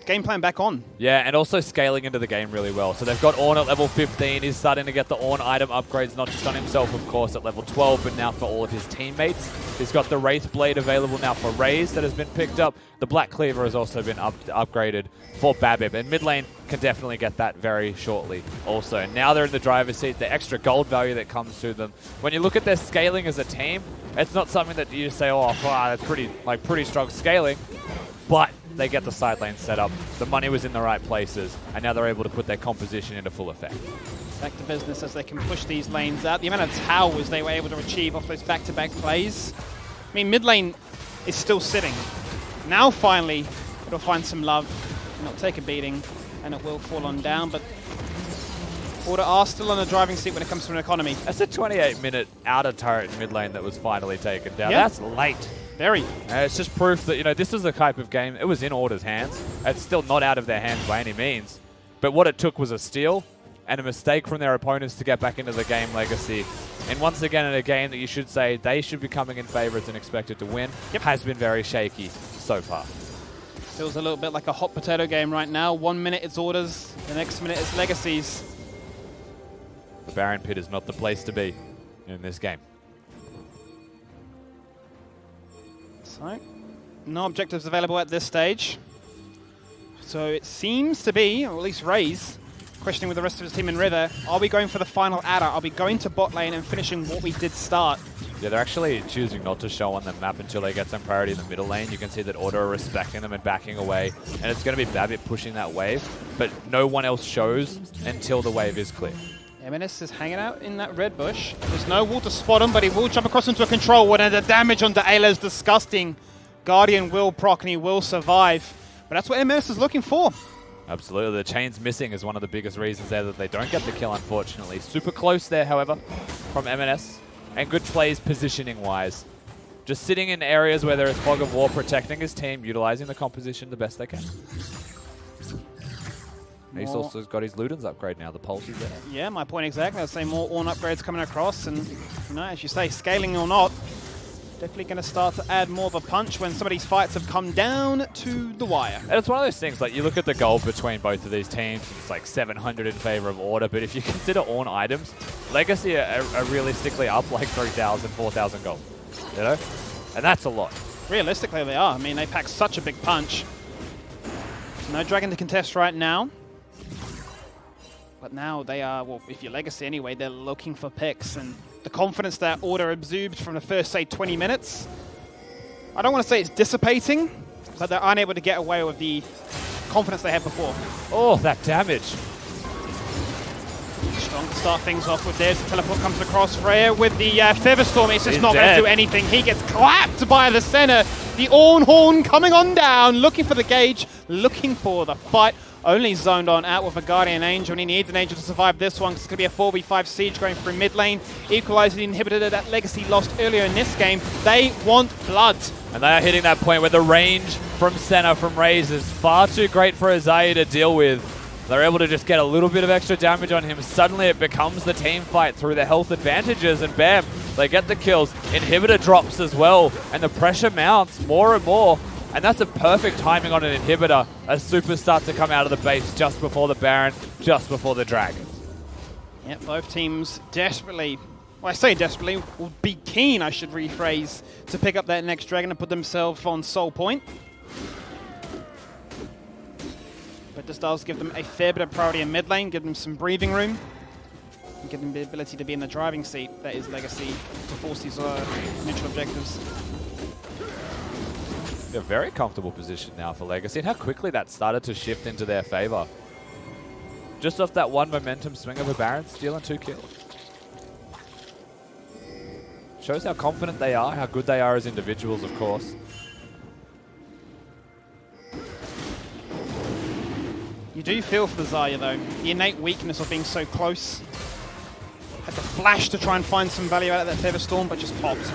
game plan back on. Yeah, and also scaling into the game really well. So they've got Ornn at level 15. He's starting to get the Ornn item upgrades, not just on himself, of course, at level 12, but now for all of his teammates. He's got the Wraith Blade available now for Raze that has been picked up. The Black Cleaver has also been upgraded for Babib, and mid lane can definitely get that very shortly also. And now they're in the driver's seat, the extra gold value that comes to them. When you look at their scaling as a team, it's not something that you just say, oh, wow, that's pretty strong scaling, but they get the side lane set up. The money was in the right places, and now they're able to put their composition into full effect. Back to business as they can push these lanes out. The amount of towers they were able to achieve off those back-to-back plays. I mean, mid lane is still sitting. Now, finally, it'll find some love, and it'll take a beating, and it will fall on down, but Order are still on the driving seat when it comes to an economy. That's a 28-minute outer turret in mid lane that was finally taken down. Yeah. That's late. Very. It's just proof that, you know, this is the type of game, it was in Order's hands. It's still not out of their hands by any means. But what it took was a steal and a mistake from their opponents to get back into the game, Legacy. And once again, in a game that you should say they should be coming in favorites and expected to win, has been very shaky so far. Feels a little bit like a hot potato game right now. 1 minute it's Orders, the next minute it's Legacies. The Baron Pit is not the place to be in this game. So, no objectives available at this stage. So it seems to be, or at least Raze, questioning with the rest of his team in River, are we going for the final adder? Are we going to bot lane and finishing what we did start? Yeah, they're actually choosing not to show on the map until they get some priority in the middle lane. You can see that Order are respecting them and backing away. And it's going to be Babbitt pushing that wave, but no one else shows until the wave is clear. MNS is hanging out in that red bush. There's no wall to spot him, but he will jump across into a control ward, and the damage onto Ayla is disgusting. Guardian will proc and he will survive. But that's what MNS is looking for. Absolutely. The chain's missing is one of the biggest reasons there that they don't get the kill, unfortunately. Super close there, however, from MNS. And good plays positioning-wise. Just sitting in areas where there is Fog of War, protecting his team, utilizing the composition the best they can. He's also got his Luden's upgrade now. The pulse is there. Yeah, my point exactly. I'd say more Ornn upgrades coming across. And, you know, as you say, scaling or not, definitely going to start to add more of a punch when some of these fights have come down to the wire. And it's one of those things, like, you look at the gold between both of these teams, it's like 700 in favor of Order, but if you consider Ornn items, Legacy are realistically up like 3,000, 4,000 gold, you know? And that's a lot. Realistically, they are. I mean, they pack such a big punch. No Dragon to contest right now. But now they are, well, if you're Legacy anyway, they're looking for picks. And the confidence that Order absorbed from the first, say, 20 minutes, I don't want to say it's dissipating, but they're unable to get away with the confidence they had before. Oh, that damage. Strong to start things off with this. The teleport comes across. Freya with the Featherstorm. It's just not going to do anything. He gets clapped by the center. The Ornn Horn coming on down, looking for the gauge, looking for the fight. Only zoned on out with a Guardian Angel, and he needs an Angel to survive this one. It's going to be a 4v5 siege going through mid lane. Equalizing the inhibitor that Legacy lost earlier in this game. They want blood. And they are hitting that point where the range from center from Raze is far too great for Isaiah to deal with. They're able to just get a little bit of extra damage on him. Suddenly it becomes the team fight through the health advantages, and bam, they get the kills. Inhibitor drops as well, and the pressure mounts more and more. And that's a perfect timing on an inhibitor as Super start to come out of the base just before the Baron, just before the Dragon. Yep, both teams desperately, well, I say desperately, will be keen, I should rephrase, to pick up that next Dragon and put themselves on soul point. But this does give them a fair bit of priority in mid lane, give them some breathing room, and give them the ability to be in the driving seat that is Legacy to force these neutral objectives. A very comfortable position now for Legacy, and how quickly that started to shift into their favor. Just off that one momentum swing of a Baron, stealing 2 kills. Shows how confident they are, how good they are as individuals, of course. You do feel for the Zarya, though. The innate weakness of being so close. Had to flash to try and find some value out of that Featherstorm, but just popped.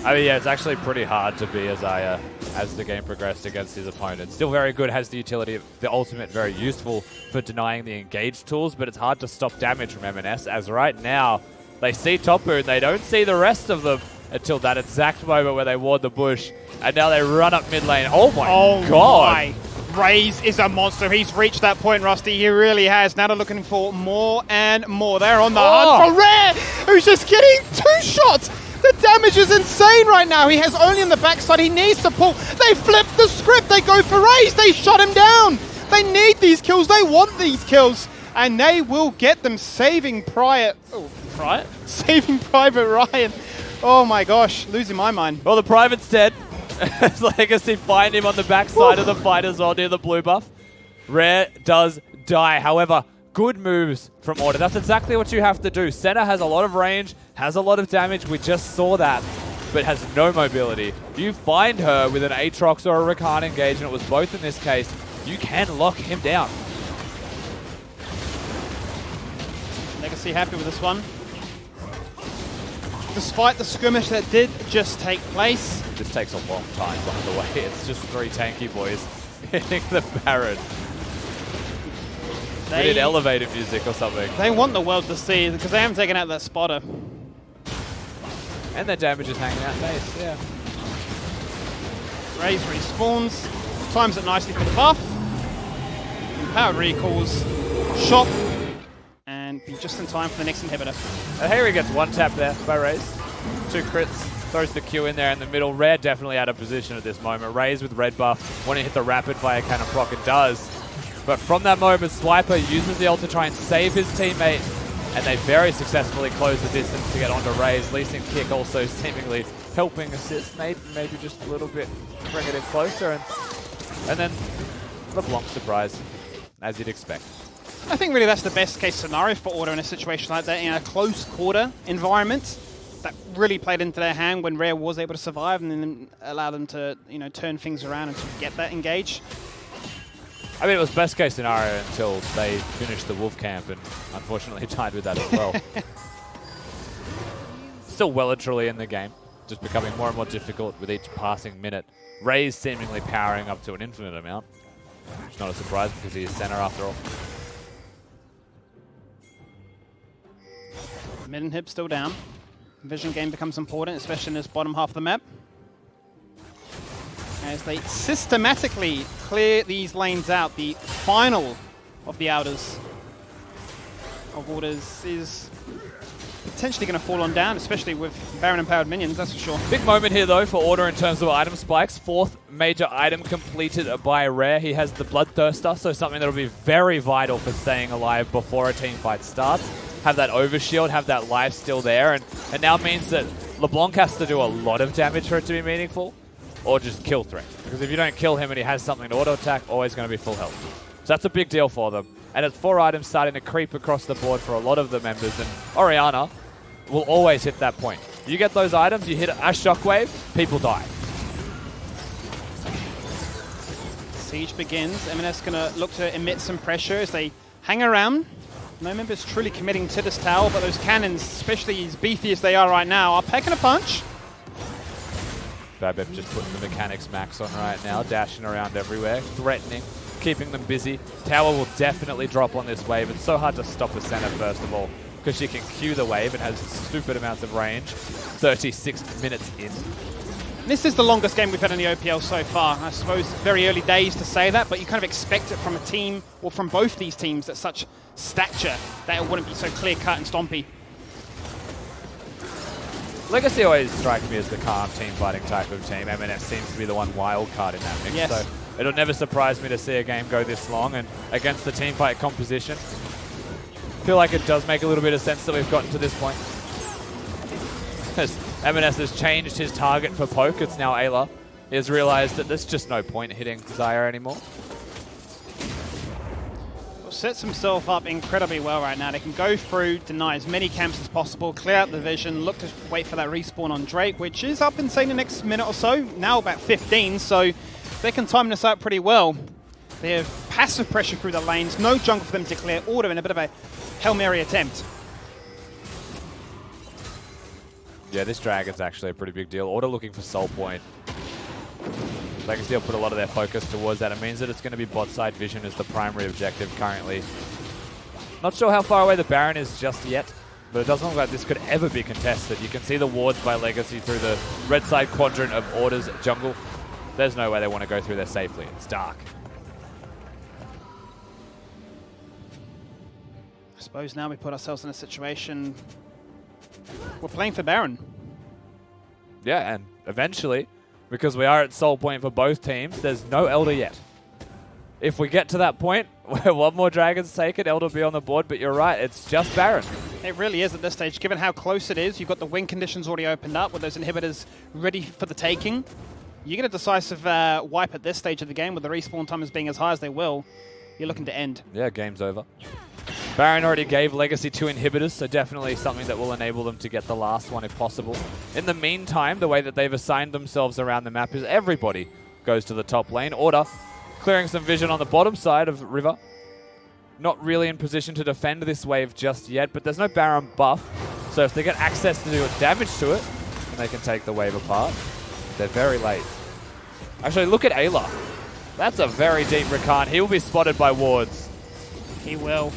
I mean, yeah, it's actually pretty hard to be Isaiah as the game progressed against his opponent. Still very good, has the utility of the ultimate, very useful for denying the engage tools, but it's hard to stop damage from MNS, as right now they see Topu and they don't see the rest of them. until that exact moment where they ward the bush. And now they run up mid lane. Oh my Oh god! my. Raze is a monster. He's reached that point, Rusty. He really has. Now they're looking for more and more. They're on the hunt for Rare, who's just getting 2 shots. The damage is insane right now. He has only on the backside. He needs to pull. They flip the script. They go for Raze. They shut him down. They need these kills. They want these kills. And they will get them, saving Private Ryan. Oh my gosh, losing my mind. Well, the Private's dead. Legacy find him on the backside of the fight as well near the blue buff. Rare does die. However, good moves from Order. That's exactly what you have to do. Senna has a lot of range, has a lot of damage. We just saw that, but has no mobility. You find her with an Aatrox or a Rakan engage, and it was both in this case. You can lock him down. Legacy happy with this one. Despite the skirmish that did just take place. This takes a long time, by the way. It's just 3 tanky boys hitting the Baron. We need elevator music or something. They want the world to see because they haven't taken out that spotter. And their damage is hanging out base, yeah. Raze respawns, times it nicely for the buff. Powered recalls, shot, and be just in time for the next inhibitor. And Harry gets 1 tap there by Raze. 2 crits, throws the Q in there in the middle. Rare definitely out of position at this moment. Raze with red buff, want to hit the rapid fire cannon proc, and does. But from that moment, Swiper uses the ult to try and save his teammate, and they very successfully close the distance to get onto Raze. Lee Sin kick also seemingly helping assist, maybe just a little bit, bring it in closer, and then LeBlanc surprise, as you'd expect. I think really that's the best case scenario for Order in a situation like that, in a close quarter environment. That really played into their hand when Rare was able to survive and then allow them to, turn things around and to get that engage. I mean, it was best case scenario until they finished the Wolf Camp and unfortunately tied with that as well. Still well and truly in the game, just becoming more and more difficult with each passing minute. Raze seemingly powering up to an infinite amount. It's not a surprise because he is center after all. Mid and hip still down. Vision game becomes important, especially in this bottom half of the map. As they systematically clear these lanes out, the final of the outers of Orders is potentially going to fall on down, especially with Baron and powered minions, that's for sure. Big moment here, though, for Order in terms of item spikes. 4th major item completed by Rare. He has the Bloodthirster, so something that will be very vital for staying alive before a team fight starts. Have that overshield, have that life still there, and it now means that LeBlanc has to do a lot of damage for it to be meaningful, or just kill threat. Because if you don't kill him and he has something to auto-attack, always going to be full health. So that's a big deal for them. And it's 4 items starting to creep across the board for a lot of the members, and Orianna will always hit that point. You get those items, you hit a shockwave, people die. Siege begins. M&S going to look to emit some pressure as they hang around. No members truly committing to this tower, but those cannons, especially as beefy as they are right now, are packing a punch. Babeb just putting the mechanics max on right now, dashing around everywhere, threatening, keeping them busy. Tower will definitely drop on this wave. It's so hard to stop the center, first of all, because she can Q the wave and has stupid amounts of range. 36 minutes in. This is the longest game we've had in the OPL so far. I suppose very early days to say that, but you kind of expect it from a team, or from both these teams, at such stature, that it wouldn't be so clear-cut and stompy. Legacy always strikes me as the calm team-fighting type of team. M&S seems to be the one wild card in that mix. Yes. So it'll never surprise me to see a game go this long, and against the team-fight composition, I feel like it does make a little bit of sense that we've gotten to this point. As M&S has changed his target for poke, it's now Ayla. He has realized that there's just no point hitting Xayah anymore. Sets himself up incredibly well right now. They can go through, deny as many camps as possible, clear out the vision, look to wait for that respawn on Drake, which is up insane the next minute or so. Now about 15, so they can time this out pretty well. They have passive pressure through the lanes, no jungle for them to clear. Order in a bit of a Hail Mary attempt. Yeah, this Dragon's actually a pretty big deal. Order looking for Soul Point. Legacy will put a lot of their focus towards that. It means that it's going to be bot side vision as the primary objective currently. Not sure how far away the Baron is just yet. but it doesn't look like this could ever be contested. You can see the wards by Legacy through the red side quadrant of Order's jungle. There's no way they want to go through there safely. It's dark. I suppose now we put ourselves in a situation. We're playing for Baron. Yeah, and eventually, because we are at soul point for both teams, there's no Elder yet. If we get to that point where one more Dragon's taken, Elder will be on the board, but you're right, it's just Baron. It really is at this stage, given how close it is. You've got the win conditions already opened up with those inhibitors ready for the taking. You get a decisive wipe at this stage of the game with the respawn time as being as high as they will. You're looking to end. Yeah, game's over. Baron already gave Legacy 2 inhibitors, so definitely something that will enable them to get the last one if possible. In the meantime, the way that they've assigned themselves around the map is everybody goes to the top lane. Order clearing some vision on the bottom side of River. Not really in position to defend this wave just yet, but there's no Baron buff, so if they get access to do damage to it, then they can take the wave apart. They're very late. Actually, look at Ayla. That's a very deep Rakan. He will be spotted by wards. He will.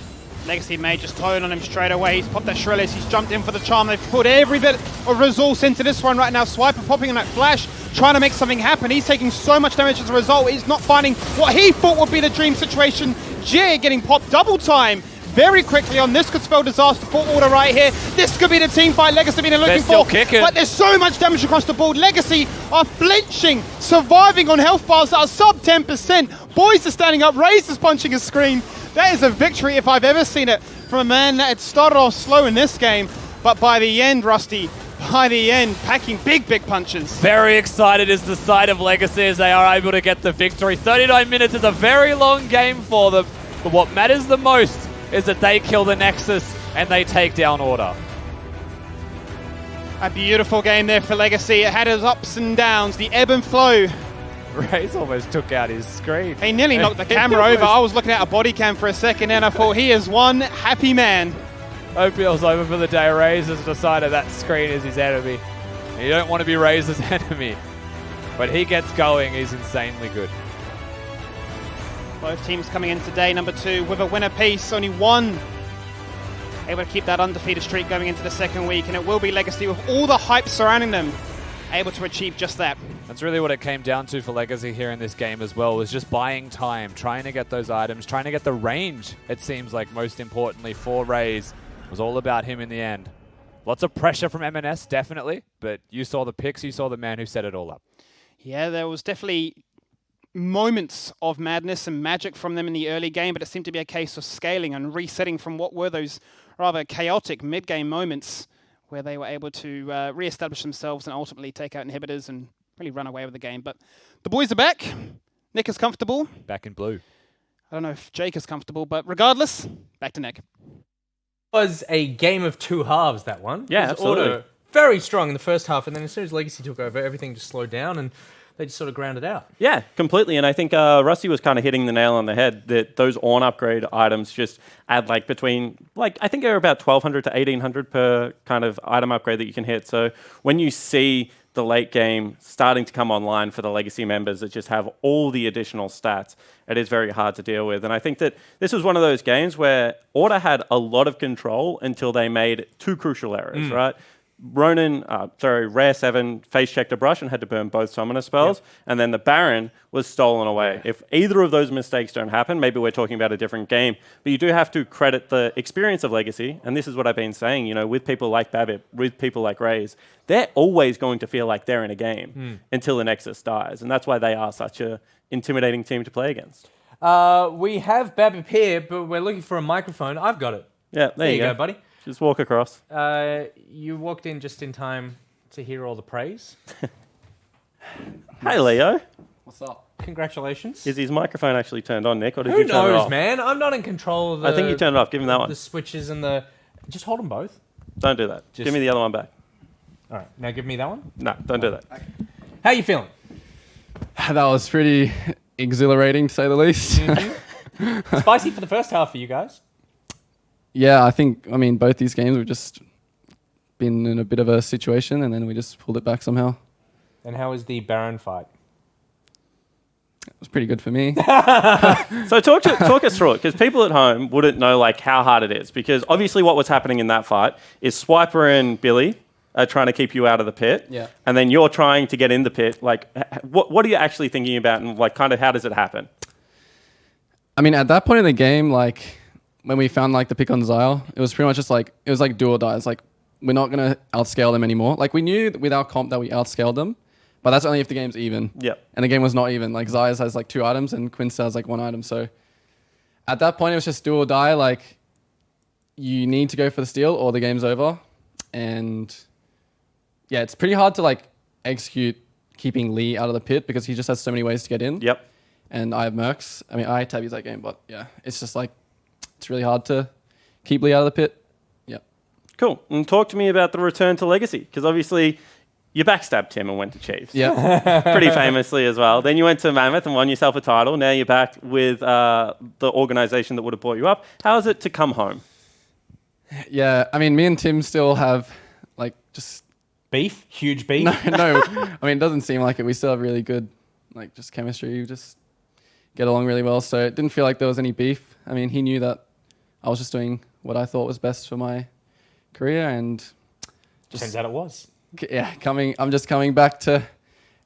Legacy may just tone on him straight away. He's popped that Shrillis. He's jumped in for the charm. They've put every bit of resource into this one right now. Swiper popping on that flash, trying to make something happen. He's taking so much damage as a result. He's not finding what he thought would be the dream situation. Jay getting popped double time very quickly on this could spell disaster for Order right here. This could be the team fight Legacy been looking for. But there's so much damage across the board. Legacy are flinching, surviving on health bars that are sub 10%. Boys are standing up. Raze is punching his screen. That is a victory if I've ever seen it from a man that had started off slow in this game, but by the end, Rusty, by the end, packing big punches. Very excited is the side of Legacy as they are able to get the victory. 39 minutes is a very long game for them, but what matters the most is that they kill the Nexus and they take down Order. A beautiful game there for Legacy. It had its ups and downs, the ebb and flow. Raze almost took out his screen. He nearly knocked the camera over. I was looking at a body cam for a second and I thought he is one happy man. OPL's over for the day. Raze has decided that screen is his enemy. You don't want to be Raze's enemy. But he gets going. He's insanely good. Both teams coming in today, number 2, with a winner piece. Only one able to keep that undefeated streak going into the second week. And it will be Legacy with all the hype surrounding them, able to achieve just that. That's really what it came down to for Legacy here in this game as well, was just buying time, trying to get those items, trying to get the range, it seems like, most importantly for Raze. It was all about him in the end. Lots of pressure from MNS, definitely, but you saw the picks, you saw the man who set it all up. Yeah, there was definitely moments of madness and magic from them in the early game, but it seemed to be a case of scaling and resetting from what were those rather chaotic mid-game moments where they were able to re-establish themselves and ultimately take out inhibitors and really run away with the game. But the boys are back. Nick is comfortable. Back in blue. I don't know if Jake is comfortable, but regardless, back to Nick. Was a game of two halves, that one. Yeah, absolutely. Order very strong in the first half, and then as soon as Legacy took over, everything just slowed down and they just sort of ground it out. Yeah, completely. And I think Rusty was kind of hitting the nail on the head that those Ornn upgrade items just add I think they're about 1,200 to 1,800 per kind of item upgrade that you can hit. So when you see the late game starting to come online for the Legacy members that just have all the additional stats, it is very hard to deal with. And I think that this was one of those games where Order had a lot of control until they made two crucial errors, right? Rare 7 face-checked a brush and had to burn both summoner spells, and then the Baron was stolen away. If either of those mistakes don't happen, maybe we're talking about a different game, but you do have to credit the experience of Legacy, and this is what I've been saying, with people like Babbitt, with people like Raze, they're always going to feel like they're in a game until the Nexus dies, and that's why they are such a intimidating team to play against. We have Babbitt here, but we're looking for a microphone. I've got it. Yeah, there you go, buddy. Just walk across. You walked in just in time to hear all the praise. Hey, Leo. What's up? Congratulations. Is his microphone actually turned on, Nick, or did Who you turn it knows, off? man? I'm not in control of the... I think you turned it off. Give him that one. The switches and the... Just hold them both. Don't do that. Give me the other one back. All right, now give me that one. No, don't do that. Okay. How you feeling? That was pretty exhilarating, to say the least. Spicy for the first half for you guys. Yeah, I mean, both these games we've just been in a bit of a situation and then we just pulled it back somehow. And how was the Baron fight? it was pretty good for me. So talk us through it, because people at home wouldn't know like how hard it is. Because obviously, what was happening in that fight is Swiper and Billy are trying to keep you out of the pit, Yeah. and then you're trying to get in the pit. Like, what are you actually thinking about, and like, kind of how does it happen? I mean, at that point in the game, like when we found like the pick on Xyle, it was pretty much just like it was like do or die. It's like we're not gonna outscale them anymore. Like we knew with our comp that we outscaled them, but that's only if the game's even. Yep. And the game was not even. Like Xyz has like 2 items and Quinsta has like 1 item. So at that point, it was just do or die. Like you need to go for the steal or the game's over. And yeah, it's pretty hard to like execute keeping Lee out of the pit because he just has so many ways to get in. Yep. And I have Mercs. I mean, I tabbies that game, but yeah, it's just like, it's really hard to keep Lee out of the pit. Yeah. Cool. And talk to me about the return to Legacy, because obviously you backstabbed Tim and went to Chiefs. Yeah. Pretty famously as well. Then you went to Mammoth and won yourself a title. Now you're back with the organization that would have brought you up. How is it to come home? Yeah. I mean, me and Tim still have like just... Beef? Huge beef? No. I mean, it doesn't seem like it. We still have really good, like just chemistry. We just get along really well. So it didn't feel like there was any beef. I mean, he knew that I was just doing what I thought was best for my career, and just Turns out it was. yeah, I'm just coming back to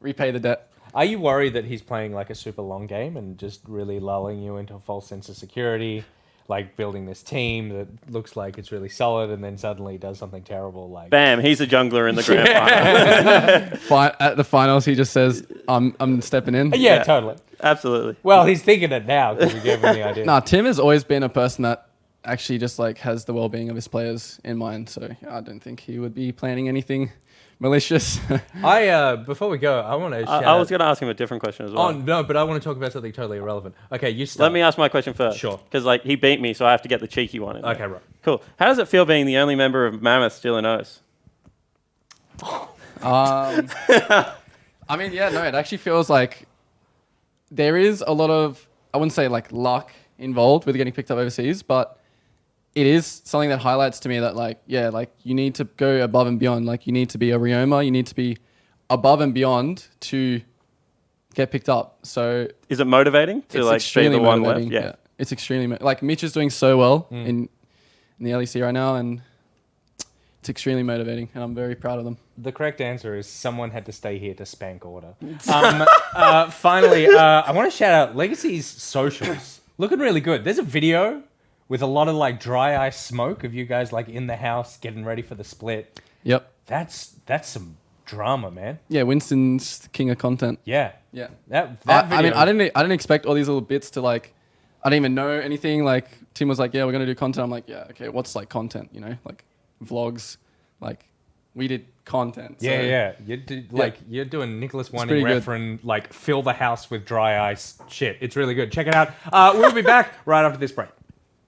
repay the debt. Are you worried that he's playing like a super long game and just really lulling you into a false sense of security, like building this team that looks like it's really solid, and then suddenly does something terrible like... Bam, he's a jungler in the grand final. At the finals, he just says, I'm stepping in. Yeah, totally. Absolutely. Well, he's thinking it now because we gave him the idea. Nah, Tim has always been a person that actually just like has the well-being of his players in mind. So I don't think he would be planning anything malicious. Before we go, I want to shout I was going to ask him a different question as well. Oh, no, but I want to talk about something totally irrelevant. Okay, you start. Let me ask my question first. Sure. Because like he beat me, so I have to get the cheeky one in there. Okay, right. Cool. How does it feel being the only member of Mammoth still in OS? I mean, yeah, no, it actually feels like there is a lot of, I wouldn't say like luck involved with getting picked up overseas, but it is something that highlights to me that like, yeah, like you need to go above and beyond. Like you need to be a Ryoma, you need to be above and beyond to get picked up. So Is it motivating to it's like be extremely the one left? motivating. Yeah. It's extremely, like Mitch is doing so well in the LEC right now, and it's extremely motivating, and I'm very proud of them. The correct answer is someone had to stay here to spank order. Finally, I want to shout out Legacy's socials. Looking really good. There's a video with a lot of like dry ice smoke of you guys like in the house getting ready for the split. Yep. That's some drama, man. Yeah, Winston's the king of content. Yeah. Yeah. That I mean, video- I didn't expect all these little bits to like. I didn't even know anything. Like Tim was like, "Yeah, we're gonna do content." I'm like, "Yeah, okay. What's like content? You know, like vlogs. Like we did content." So Yeah. You're doing Nicholas Winding pretty good. Referen, like fill the house with dry ice shit. It's really good. Check it out. We'll be back right after this break.